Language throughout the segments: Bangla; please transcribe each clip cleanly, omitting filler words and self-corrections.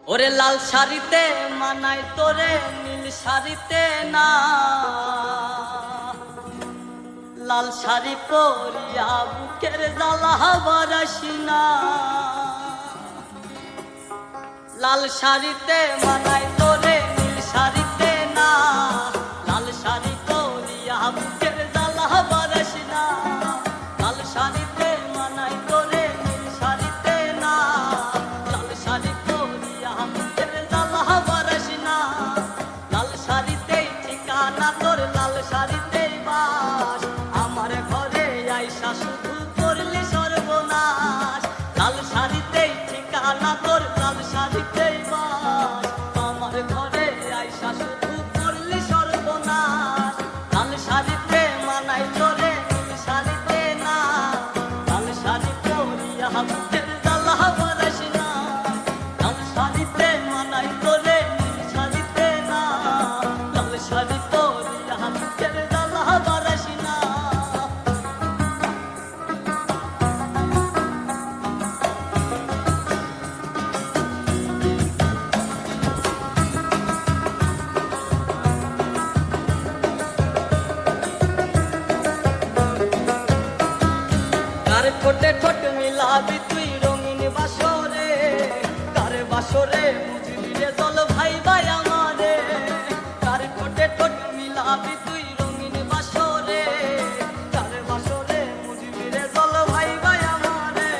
ওরে লাল শাড়িতে মানাই তোরে নীল শাড়িতে না, লাল শাড়ি পরিয়া বুকের জ্বালা বারাসি না। লাল শাড়িতে মানাই তোরে নীল শাড়িতে না, লাল শাড়ি পরিয়া বুকের জ্বালা বারাসি না। লাল শাড়িতে মানাই তোরে নীল শাড়িতে না, লাল শাড়ি পরিয়া বুকের জ্বালা বারাসি না। লাল শাড়িতেই ঠিকানা তোর, লাল শাড়িতেই বাস, আমার ঘরে আইসা শুধু করলি সর্বনাশ। লাল শাড়িতেই ঠিকানা তোর, লাল শাড়িতেই বাস, আমার ঘরে আইসা শুধু করলি সর্বনাশ। লাল শাড়িতে মানাই তোরে নীল শাড়িতে না, লাল শাড়ি পরিয়া বুকের জ্বালা বারাসি না। লাল শাড়িতে মানাই তোরে নীল শাড়িতে না, লাল শাড়ি পরিয়া বুকের জ্বালা বারাসি না। কার ঠোঁটে ঠোঁট মিলাবি তুই রঙিন বাসরে, কার বাসরে বুঝবি রে চল ভাই ভাই আমারে। কার ঠোঁটে ঠোঁট মিলাবি তুই রঙিন বাসরে, কার বাসরে বুঝবি রে চল ভাই ভাই আমারে।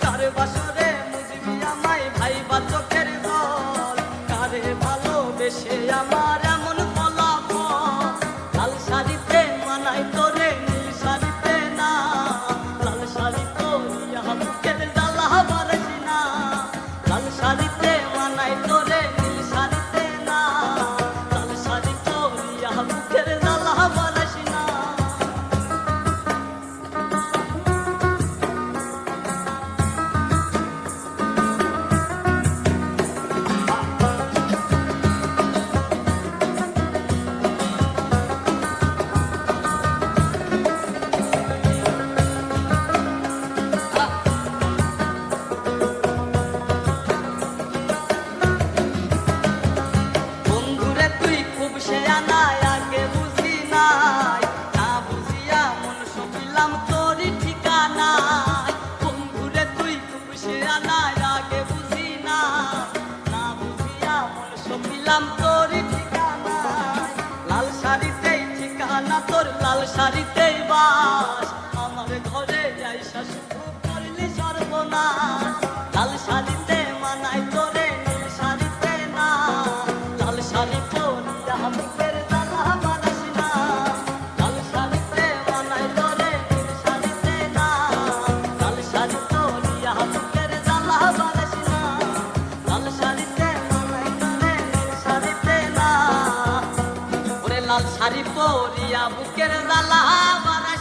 কার বাসরে বুঝবি আমায় ভাই বা চোখের জল, কারে ভালোবেসে আমার এমন ফলাফল। লাল শাড়িতে মানাই তোরে নীল শাড়িতে না, লাল শাড়ি পরিয়া বুকের জ্বালা বারাসি না। লাল শাড়িতে মানাই তোরে নীল শাড়িতে না, লাল শাড়ি পরিয়া বুকের জ্বালা বারাসি না। বন্ধুরে তুই খুব শেয়ানা, আগে বুঝি নাই, না বুঝিয়া মন সপিলাম তোরই ঠিকানায়। বন্ধুরে তুই খুব শেয়ানা, আগে বুঝি নাই, না বুঝিয়া মন সপিলাম তোরই ঠিকানায়। লাল শাড়িতেই ঠিকানা তোর, লাল শাড়িতেই বাস, আমার ঘরে আইসা শুধু করলি সর্বনাশ। লাল শাড়িতে মানাই তোরে নীল শাড়িতে না, লাল শাড়ি পরিয়া বুকের জ্বালা বারাসি না। লাল শাড়িতে মানাই তোরে নীল শাড়িতে না, লাল শাড়ি পরিয়া বুকের জ্বালা বারাসি না। লাল শাড়িতে মানাই তোরে নীল শাড়িতে না, ওরে লাল শাড়ি পরিয়া বুকের জ্বালা বারাসি